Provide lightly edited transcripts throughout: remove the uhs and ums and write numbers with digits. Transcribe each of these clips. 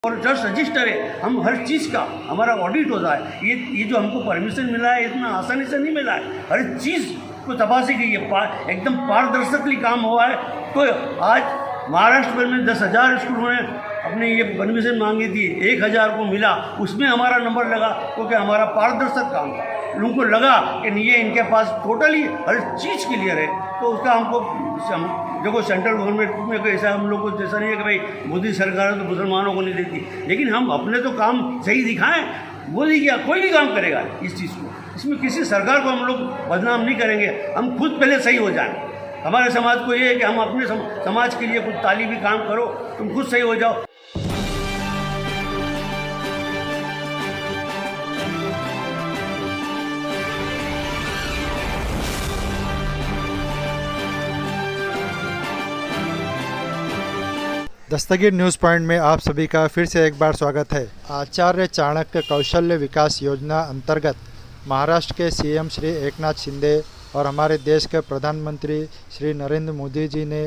और just register है, हम हर चीज़ का हमारा ऑडिट होता है। ये जो हमको परमिशन मिला है इतना आसानी से नहीं मिला है, हर चीज़ को तपासी गई है, एकदम पारदर्शकली काम हुआ है। तो आज महाराष्ट्र भर में 10,000 स्कूलों ने अपने ये परमिशन मांगी थी, 1,000 को मिला, उसमें हमारा नंबर लगा क्योंकि हमारा पारदर्शक काम था। लोगों को लगा कि नहीं, ये इनके पास टोटली हर चीज़ क्लियर है, तो उसका हमको देखो सेंट्रल गवर्नमेंट में ऐसा हम लोग को जैसा नहीं है कि भाई मोदी सरकार तो मुसलमानों को नहीं देती, लेकिन हम अपने तो काम सही दिखाएं। मोदी क्या कोई भी काम करेगा इस चीज़ को, इसमें किसी सरकार को हम लोग बदनाम नहीं करेंगे, हम खुद पहले सही हो जाएं। हमारे समाज को ये है कि हम अपने समाज के लिए कुछ तालीमी काम करो, तुम खुद सही हो जाओ। दस्तगीर न्यूज़ पॉइंट में आप सभी का फिर से एक बार स्वागत है। आचार्य चाणक्य कौशल्य विकास योजना अंतर्गत महाराष्ट्र के सीएम श्री एकनाथ शिंदे और हमारे देश के प्रधानमंत्री श्री नरेंद्र मोदी जी ने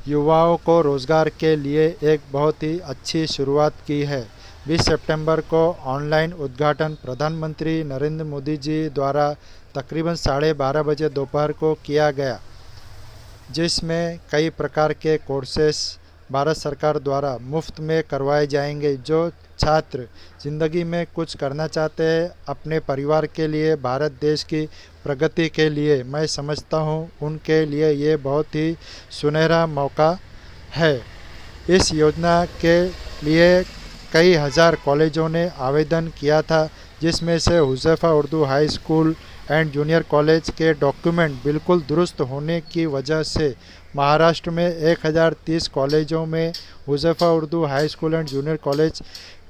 युवाओं को रोज़गार के लिए एक बहुत ही अच्छी शुरुआत की है। 20 सितंबर को ऑनलाइन उद्घाटन प्रधानमंत्री नरेंद्र मोदी जी द्वारा तकरीबन 12:30 बजे दोपहर को किया गया, जिसमें कई प्रकार के कोर्सेस भारत सरकार द्वारा मुफ्त में करवाए जाएंगे। जो छात्र ज़िंदगी में कुछ करना चाहते हैं अपने परिवार के लिए, भारत देश की प्रगति के लिए, मैं समझता हूं उनके लिए ये बहुत ही सुनहरा मौका है। इस योजना के लिए कई हज़ार कॉलेजों ने आवेदन किया था, जिसमें से Huzaifa Urdu high school and junior college के डॉक्यूमेंट बिल्कुल दुरुस्त होने की वजह से महाराष्ट्र में 1030 कॉलेजों में Huzaifa Urdu high school and junior college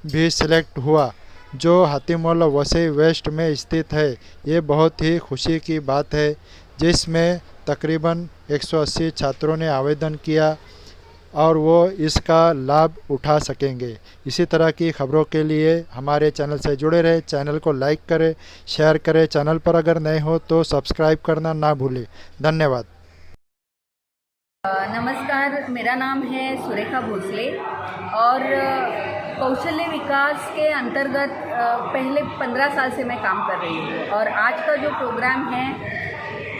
भी सिलेक्ट हुआ, जो हातिमौला वसई वेस्ट में स्थित है। ये बहुत ही खुशी की बात है, जिसमें तकरीबन 180 छात्रों ने आवेदन किया और वो इसका लाभ उठा सकेंगे। इसी तरह की खबरों के लिए हमारे चैनल से जुड़े रहे। चैनल को लाइक करें, शेयर करें। चैनल पर अगर नए हो तो सब्सक्राइब करना ना भूलें। धन्यवाद। नमस्कार, मेरा नाम है सुरेखा भोसले और कौशल्य विकास के अंतर्गत पहले 15 साल से मैं काम कर रही हूँ और आज का जो प्रोग्राम है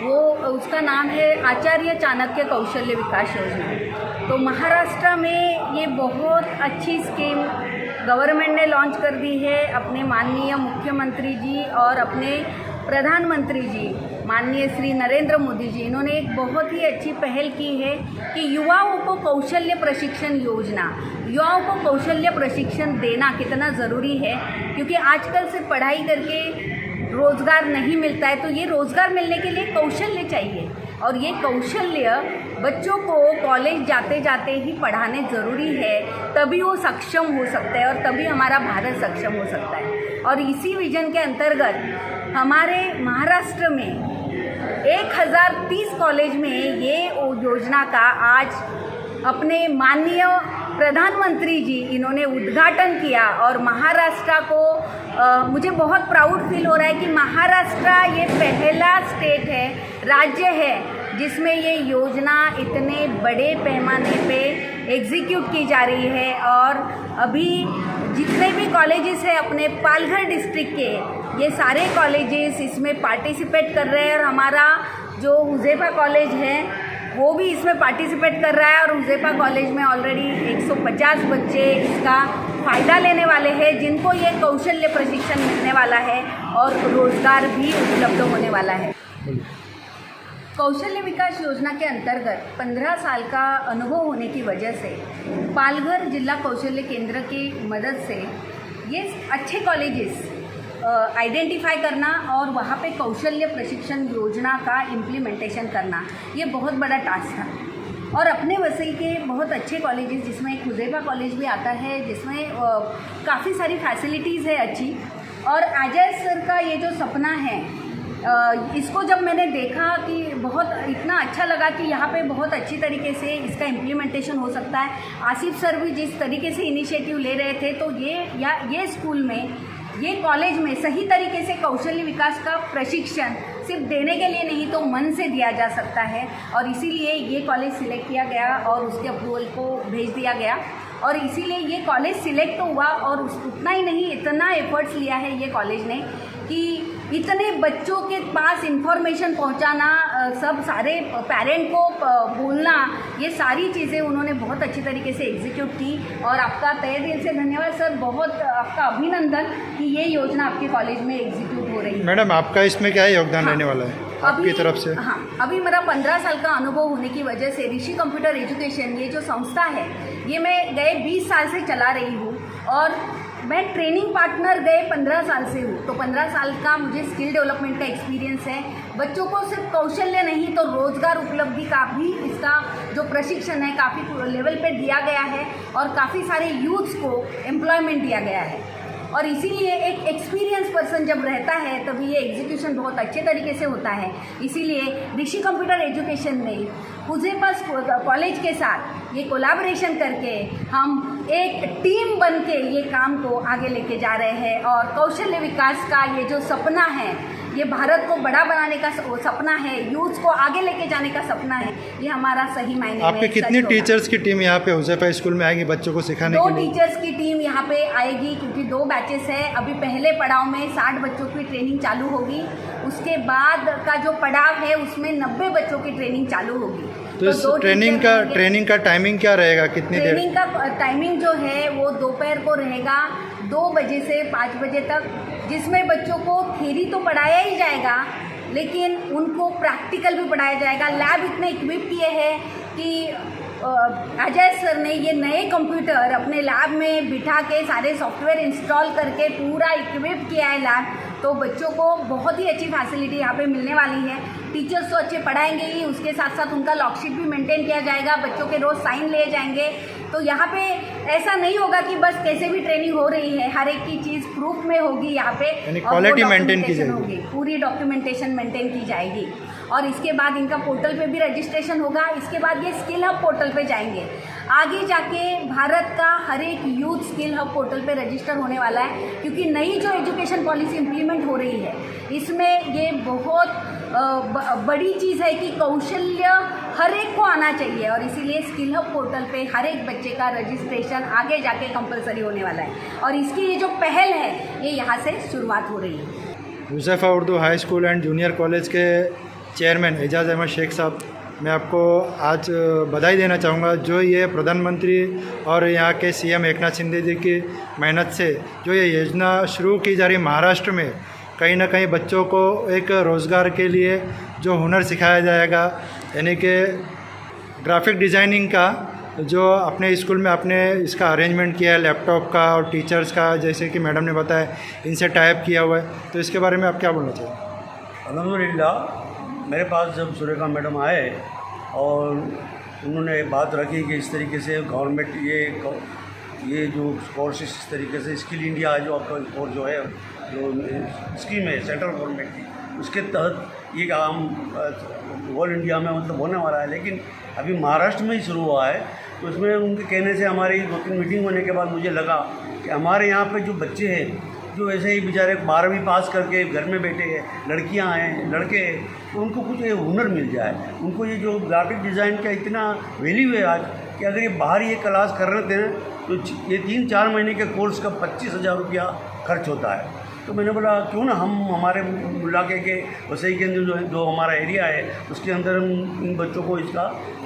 वो उसका नाम है आचार्य चाणक्य कौशल्य विकास योजना। तो महाराष्ट्र में ये बहुत अच्छी स्कीम गवर्नमेंट ने लॉन्च कर दी है। अपने माननीय मुख्यमंत्री जी और अपने प्रधानमंत्री जी माननीय श्री नरेंद्र मोदी जी, इन्होंने एक बहुत ही अच्छी पहल की है कि युवाओं को कौशल्य प्रशिक्षण योजना, युवाओं को कौशल्य प्रशिक्षण देना कितना ज़रूरी है, क्योंकि आजकल से पढ़ाई करके रोज़गार नहीं मिलता है। तो ये रोज़गार मिलने के लिए कौशल्य चाहिए और ये कौशल्य बच्चों को कॉलेज जाते जाते ही पढ़ाने ज़रूरी है, तभी वो सक्षम हो सकता है और तभी हमारा भारत सक्षम हो सकता है। और इसी विजन के अंतर्गत हमारे महाराष्ट्र में 1030 कॉलेज में ये योजना का आज अपने माननीय प्रधानमंत्री जी इन्होंने उद्घाटन किया और महाराष्ट्र को मुझे बहुत प्राउड फील हो रहा है कि महाराष्ट्र ये पहला स्टेट है, राज्य है, जिसमें ये योजना इतने बड़े पैमाने पे एग्जीक्यूट की जा रही है। और अभी जितने भी कॉलेजेस हैं अपने पालघर डिस्ट्रिक्ट के, ये सारे कॉलेजेस इसमें पार्टिसिपेट कर रहे हैं और हमारा जो हुज़ैफा कॉलेज है वो भी इसमें पार्टिसिपेट कर रहा है और हुज़ैफा कॉलेज में ऑलरेडी 150 बच्चे इसका फ़ायदा लेने वाले हैं, जिनको ये कौशल्य प्रशिक्षण मिलने वाला है और रोज़गार भी उपलब्ध होने वाला है। कौशल्य विकास योजना के अंतर्गत 15 साल का अनुभव होने की वजह से पालघर जिला कौशल्य केंद्र की मदद से ये अच्छे कॉलेजेस आइडेंटिफाई करना और वहाँ पे कौशल्य प्रशिक्षण योजना का इम्प्लीमेंटेशन करना, ये बहुत बड़ा टास्क था। और अपने वसई के बहुत अच्छे कॉलेजेस, जिसमें एक हुज़ैफा कॉलेज भी आता है, जिसमें काफ़ी सारी फैसिलिटीज़ है अच्छी। और अजय सर का ये जो सपना है, इसको जब मैंने देखा कि बहुत इतना अच्छा लगा कि यहाँ पे बहुत अच्छी तरीके से इसका इम्प्लीमेंटेशन हो सकता है। आसिफ सर भी जिस तरीके से इनिशिएटिव ले रहे थे, तो ये स्कूल में, ये कॉलेज में सही तरीके से कौशल्य विकास का प्रशिक्षण सिर्फ देने के लिए नहीं तो मन से दिया जा सकता है और इसीलिए ये कॉलेज सिलेक्ट किया गया और उसके अप्रूवल को भेज दिया गया। और इसीलिए ये कॉलेज सिलेक्ट तो हुआ, और उतना ही नहीं, इतना एफर्ट्स लिया है ये कॉलेज ने कि इतने बच्चों के पास इंफॉर्मेशन पहुंचाना, सब सारे पेरेंट को बोलना, ये सारी चीज़ें उन्होंने बहुत अच्छी तरीके से एग्जीक्यूट की। और आपका तहे दिल से धन्यवाद सर, बहुत आपका अभिनंदन कि ये योजना आपके कॉलेज में एग्जीक्यूट हो रही है। मैडम, आपका इसमें क्या योगदान रहने वाला है आपकी तरफ से? हाँ, अभी मेरा 15 साल का अनुभव होने की वजह से ऋषि कंप्यूटर एजुकेशन, ये जो संस्था है, ये मैं गए 20 साल से चला रही हूँ, और मैं ट्रेनिंग पार्टनर गए 15 साल से हूँ। तो 15 साल का मुझे स्किल डेवलपमेंट का एक्सपीरियंस है। बच्चों को सिर्फ कौशल्य नहीं तो रोजगार उपलब्धि का भी इसका जो प्रशिक्षण है काफ़ी लेवल पे दिया गया है, और काफ़ी सारे यूथ्स को एम्प्लॉयमेंट दिया गया है। और इसीलिए एक एक्सपीरियंस पर्सन जब रहता है तभी ये एग्जीक्यूशन बहुत अच्छे तरीके से होता है। इसीलिए ऋषि कंप्यूटर एजुकेशन में हुज़ैफा कॉलेज के साथ ये कोलैबोरेशन करके हम एक टीम बन के ये काम को आगे लेके जा रहे हैं। और कौशल्य विकास का ये जो सपना है, ये भारत को बड़ा बनाने का सपना है, यूथ को आगे लेके जाने का सपना है, ये हमारा सही मायने में आपके कितनी सच होगा। टीचर्स की टीम यहाँ पे हुज़ैफा स्कूल में आएगी बच्चों को सिखाने के 2 लिए? टीचर्स की टीम यहाँ पे आएगी, क्योंकि 2 बैचेस है। अभी पहले पड़ाव में 60 बच्चों की ट्रेनिंग चालू होगी, उसके बाद का जो पड़ाव है उसमें 90 बच्चों की ट्रेनिंग चालू होगी। तो इस 2 ट्रेनिंग का टाइमिंग क्या रहेगा, कितनी देर? ट्रेनिंग का टाइमिंग जो है वो दोपहर को रहेगा 2 बजे से 5 बजे तक, जिसमें बच्चों को थ्योरी तो पढ़ाया ही जाएगा, लेकिन उनको प्रैक्टिकल भी पढ़ाया जाएगा। लैब इतने इक्विप किए हैं कि अजय सर ने ये नए कंप्यूटर अपने लैब में बिठा के सारे सॉफ्टवेयर इंस्टॉल करके पूरा इक्विप किया है लैब। तो बच्चों को बहुत ही अच्छी फैसिलिटी यहाँ पे मिलने वाली है। टीचर्स तो अच्छे पढ़ाएंगे ही, उसके साथ साथ उनका लॉकशीट भी मेंटेन किया जाएगा, बच्चों के रोज़ साइन लिए जाएंगे। तो यहाँ पे ऐसा नहीं होगा कि बस कैसे भी ट्रेनिंग हो रही है, हर एक की चीज़ प्रूफ में होगी यहाँ पे, यानी क्वालिटी मेंटेन की जाएगी, पूरी डॉक्यूमेंटेशन मेंटेन की जाएगी। और इसके बाद इनका पोर्टल पे भी रजिस्ट्रेशन होगा। इसके बाद ये स्किल हब पोर्टल पे जाएंगे। आगे जाके भारत का हर एक यूथ स्किल हब पोर्टल पे रजिस्टर होने वाला है, क्योंकि नई जो एजुकेशन पॉलिसी इम्प्लीमेंट हो रही है इसमें ये बहुत बड़ी चीज़ है कि कौशल्य हर एक को आना चाहिए। और इसीलिए स्किल हब पोर्टल पे हर एक बच्चे का रजिस्ट्रेशन आगे जाके कंपलसरी होने वाला है, और इसकी ये जो पहल है ये यहाँ से शुरुआत हो रही है। Huzaifa Urdu high school and junior college के चेयरमैन एजाज़ अहमद शेख साहब, मैं आपको आज बधाई देना चाहूँगा। जो ये प्रधानमंत्री और यहाँ के सीएम एकनाथ शिंदे जी की मेहनत से जो ये योजना शुरू की जा रही है महाराष्ट्र में, कहीं ना कहीं बच्चों को एक रोज़गार के लिए जो हुनर सिखाया जाएगा, यानी कि ग्राफिक डिज़ाइनिंग का जो अपने स्कूल में आपने इसका अरेंजमेंट किया है, लैपटॉप का और टीचर्स का, जैसे कि मैडम ने बताया इनसे टाइप किया हुआ है, तो इसके बारे में आप क्या बोलना चाहिए? अल्हम्दुलिल्लाह, मेरे पास जब सुरेखा मैडम आए और उन्होंने बात रखी कि इस तरीके से गवर्नमेंट ये जो कोर्सेज इस तरीके से स्किल इंडिया जो आपका कोर्स जो है जो स्कीम है सेंट्रल गवर्नमेंट की, उसके तहत ये काम ऑल इंडिया में मतलब होने वाला है, लेकिन अभी महाराष्ट्र में ही शुरू हुआ है। तो उसमें उनके कहने से हमारी 2-3 मीटिंग होने के बाद मुझे लगा कि हमारे यहाँ पे जो बच्चे हैं जो ऐसे ही बेचारे 12वीं पास करके घर में बैठे हैं, लड़कियां हैं, लड़के हैं, तो उनको कुछ ये हुनर मिल जाए। उनको ये जो ग्राफिक डिज़ाइन का इतना वैल्यू है आज कि अगर ये बाहर ये क्लास कर रहे थे तो ये 3-4 महीने के कोर्स का 25,000 रुपया खर्च होता है। तो मैंने बोला क्यों ना हम हमारे इलाके के वसई के अंदर जो हमारा एरिया है उसके अंदर हम इन बच्चों को इसका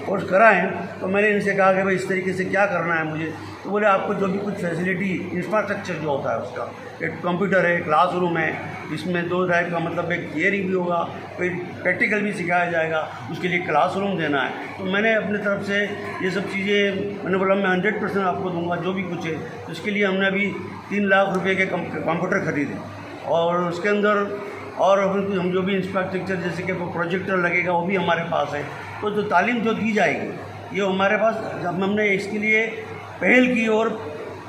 कोर्स कराएं। तो मैंने इनसे कहा कि भाई इस तरीके से क्या करना है मुझे, तो बोले आपको जो भी कुछ फैसिलिटी इंफ्रास्ट्रक्चर जो होता है उसका, एक कंप्यूटर है, क्लासरूम है, इसमें 2 टाइप का मतलब एक थियरी भी होगा, फिर प्रैक्टिकल भी सिखाया जाएगा, उसके लिए क्लासरूम देना है। तो मैंने अपनी तरफ से ये सब चीज़ें मैंने बोला मैं 100% आपको दूंगा जो भी कुछ है। तो इसके लिए हमने अभी 3 लाख रुपए के कंप्यूटर खरीदे और उसके अंदर और हम जो भी इंफ्रास्ट्रक्चर जैसे कि प्रोजेक्टर लगेगा वो भी हमारे पास है। तो जो तालीम जो दी जाएगी ये हमारे पास, जब हमने इसके लिए पहल की और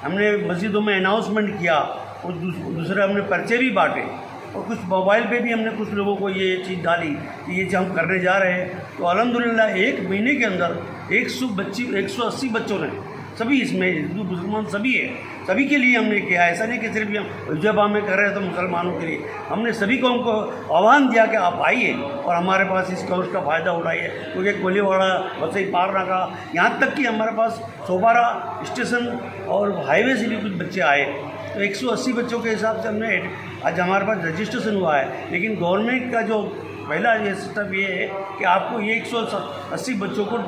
हमने मस्जिदों में अनाउंसमेंट किया और दूसरे हमने पर्चे भी बांटे और कुछ मोबाइल पे भी हमने कुछ लोगों को ये चीज़ डाली कि ये जो हम करने जा रहे हैं। तो अल्हम्दुलिल्लाह 1 महीने के अंदर 180 बच्चों ने सभी इसमें हिंदू मुसलमान सभी है, सभी के लिए हमने किया है। ऐसा नहीं कि सिर्फ हम जब हमें कर रहे हैं तो मुसलमानों के लिए, हमने सभी को हमको आह्वान दिया कि आप आइए और हमारे पास इस कोर्स का फ़ायदा उठाइए। क्योंकि कोलीवाड़ा, वसई, पारनाका, यहाँ तक कि हमारे पास सोबारा स्टेशन और हाईवे से भी कुछ बच्चे आए। तो 180 बच्चों के हिसाब से हमने आज हमारे पास रजिस्ट्रेशन हुआ है। लेकिन गवर्नमेंट का जो पहला ये सिस्टम ये है कि आपको ये 180 बच्चों को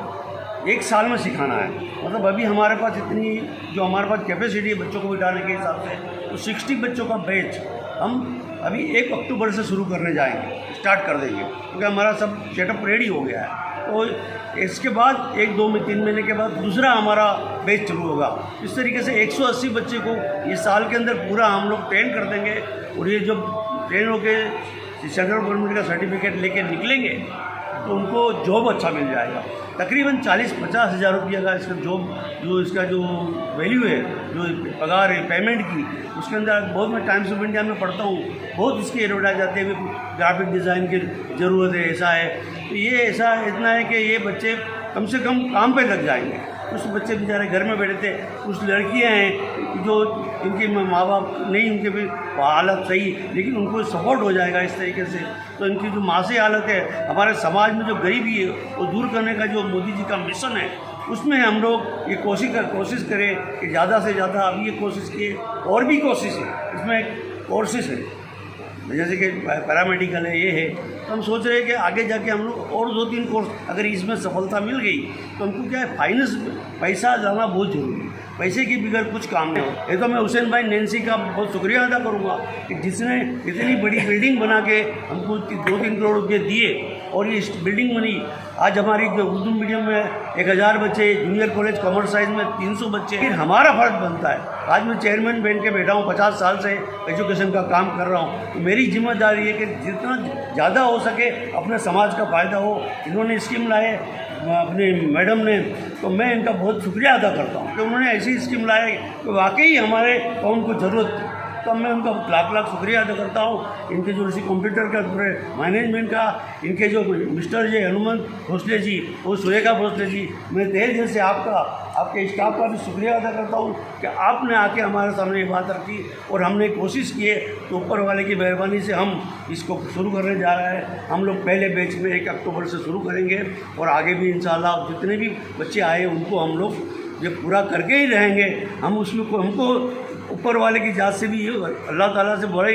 एक साल में सिखाना है। मतलब अभी हमारे पास इतनी जो हमारे पास कैपेसिटी है बच्चों को बिठाने के हिसाब से, तो 60 बच्चों का बैच हम अभी 1 अक्टूबर से शुरू करने जाएंगे, स्टार्ट कर देंगे, क्योंकि हमारा सब सेटअप रेडी हो गया है। तो इसके बाद 1, 2 में 3 महीने के बाद दूसरा हमारा बैच शुरू होगा। इस तरीके से 180 बच्चे को ये साल के अंदर पूरा हम लोग ट्रेन कर देंगे। और ये जब ट्रेन होकर सेंट्रल गवर्नमेंट का सर्टिफिकेट लेके निकलेंगे तो उनको जॉब अच्छा मिल जाएगा। तकरीबन 40-50 हज़ार रुपये का इसका जॉब, जो इसका जो वैल्यू है, जो पगार है पेमेंट की, उसके अंदर बहुत मैं टाइम्स ऑफ इंडिया में पढ़ता हूँ, बहुत इसके एडवर्टाइज जाते हैं कि ग्राफिक डिज़ाइन की ज़रूरत है, ऐसा है। तो ये ऐसा इतना है कि ये बच्चे कम से कम काम पे लग जाएंगे। कुछ बच्चे बेचारे घर में बैठे थे, कुछ लड़कियां हैं जो इनके माँ बाप नहीं, उनके भी हालत सही, लेकिन उनको सपोर्ट हो जाएगा इस तरीके से। तो इनकी जो मासी हालत है, हमारे समाज में जो गरीबी है वो दूर करने का जो मोदी जी का मिशन है, उसमें हम लोग ये कोशिश करें कि ज़्यादा से ज़्यादा। अभी ये कोशिश किए, और भी कोशिश है, इसमें कोर्सेस है, जैसे कि पैरामेडिकल है, ये है। तो हम सोच रहे हैं कि आगे जाके हम लोग और 2-3 कोर्स, अगर इसमें सफलता मिल गई तो हमको क्या है, फाइनेंस पैसा जाना बहुत जरूरी है। पैसे के बगैर कुछ काम नहीं हो। ये तो मैं हुसैन भाई नैन्सी का बहुत शुक्रिया अदा करूँगा कि जिसने इतनी बड़ी बिल्डिंग बना के हमको 2-3 करोड़ रुपये दिए और ये बिल्डिंग बनी। आज हमारी जो उर्दू मीडियम में 1000 बच्चे, जूनियर कॉलेज कॉमर्स साइंस में 300 बच्चे। फिर हमारा फ़र्ज बनता है, आज मैं चेयरमैन बन के बैठा हूँ, 50 साल से एजुकेशन का काम कर रहा हूँ, तो मेरी जिम्मेदारी है कि जितना ज़्यादा हो सके अपने समाज का फ़ायदा हो। इन्होंने स्कीम लाए अपने मैडम ने, तो मैं इनका बहुत शुक्रिया अदा करता हूँ कि उन्होंने ऐसी स्कीम लाए कि वाकई हमारे कौम को ज़रूरत थी। तो मैं उनका लाख शुक्रिया अदा करता हूँ। इनके जो इसी कंप्यूटर का पूरे मैनेजमेंट का, इनके जो मिस्टर जी हनुमंत भोसले जी और सुरेखा भोसले जी, मैं तहे दिल से आपके स्टाफ का भी शुक्रिया अदा करता हूँ कि आपने आके हमारे सामने ये बात रखी और हमने कोशिश की है। तो ऊपर वाले की मेहरबानी से हम इसको शुरू करने जा रहे हैं। हम लोग पहले बैच में 1 अक्टूबर से शुरू करेंगे और आगे भी इंशाल्लाह जितने भी बच्चे आए उनको हम लोग ये पूरा करके ही रहेंगे। हम उसमें हमको ऊपर वाले की जात से भी अल्लाह ताला से बड़े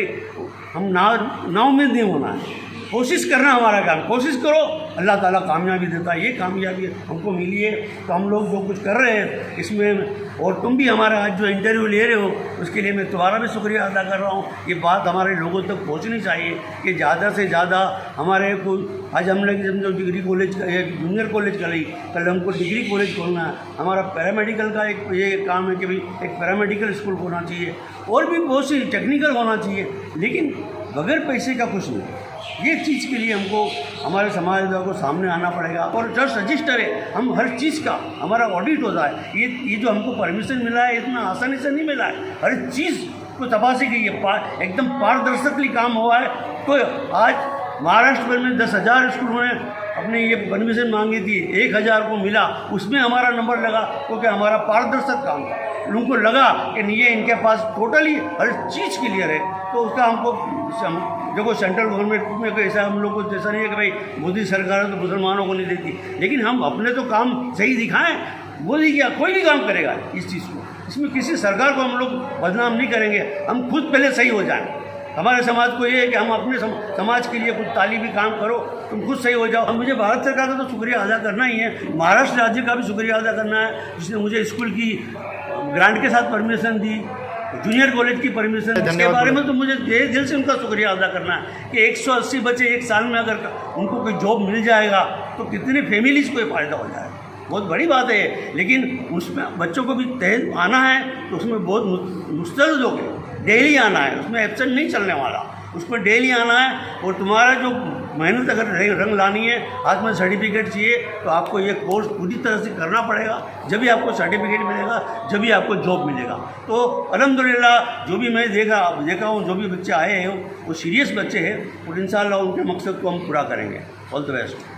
हम ना उम्मीद नहीं होना है, कोशिश करना हमारा काम। कोशिश करो, अल्लाह ताला कामयाबी देता है। ये कामयाबी हमको मिली है, तो हम लोग जो कुछ कर रहे हैं इसमें, और तुम भी हमारा आज जो इंटरव्यू ले रहे हो उसके लिए मैं तुम्हारा भी शुक्रिया अदा कर रहा हूँ। ये बात हमारे लोगों तक पहुँचनी चाहिए कि ज़्यादा से ज़्यादा हमारे को, आज हम लोग जो डिग्री कॉलेज का, एक जूनियर कॉलेज का, कल हमको डिग्री कॉलेज खोलना है। हमारा पैरामेडिकल का एक ये काम है कि भाई एक पैरामेडिकल स्कूल होना चाहिए, और भी बहुत सी टेक्निकल होना चाहिए, लेकिन बगैर पैसे का कुछ नहीं। ये चीज़ के लिए हमको हमारे समाज को सामने आना पड़ेगा। और जस्ट रजिस्टर है, हम हर चीज़ का हमारा ऑडिट होता है। ये जो हमको परमिशन मिला है इतना आसानी से नहीं मिला है, हर चीज़ को तपासी गई है, एकदम पारदर्शकली काम हुआ है। तो आज महाराष्ट्र भर में 10,000 स्कूलों ने अपने ये परमिशन मांगी थी, 1,000 को मिला, उसमें हमारा नंबर लगा क्योंकि हमारा पारदर्शक काम था। उनको लगा कि ये इनके पास टोटली हर चीज़ क्लियर है। तो उसका हमको देखो सेंट्रल गवर्नमेंट में ऐसा हम लोग को जैसा नहीं है कि भाई मोदी सरकार तो मुसलमानों को नहीं देती, लेकिन हम अपने तो काम सही दिखाएं। मोदी क्या कोई भी काम करेगा इस चीज़ को, इसमें किसी सरकार को हम लोग बदनाम नहीं करेंगे। हम खुद पहले सही हो जाएं। हमारे समाज को ये है कि हम अपने समाज के लिए कुछ तालीमी काम करो, तुम खुद सही हो जाओ। अब मुझे भारत सरकार का तो शुक्रिया अदा करना ही है, महाराष्ट्र राज्य का भी शुक्रिया अदा करना है जिसने मुझे स्कूल की ग्रांट के साथ परमिशन दी, जूनियर कॉलेज की परमिशन। इसके बारे में तो मुझे दिल से उनका शुक्रिया अदा करना है कि 180 बच्चे एक साल में अगर उनको कोई जॉब मिल जाएगा तो कितने फैमिलीज़ को फ़ायदा हो जाएगा, बहुत बड़ी बात है। लेकिन उसमें बच्चों को भी तय आना है, तो उसमें बहुत मुस्तैद होकर डेली आना है, उसमें एब्सेंट नहीं चलने वाला, उसमें डेली आना है। और तुम्हारा जो मेहनत अगर रंग लानी है, हाथ में सर्टिफिकेट चाहिए, तो आपको ये कोर्स पूरी तरह से करना पड़ेगा, जब भी आपको सर्टिफिकेट मिलेगा, जब भी आपको जॉब मिलेगा। तो अल्हम्दुलिल्लाह जो भी मैं देखा हूँ, जो भी बच्चे आए हैं वो सीरियस बच्चे हैं, और इंशाअल्लाह उनके मकसद को हम पूरा करेंगे। All the best.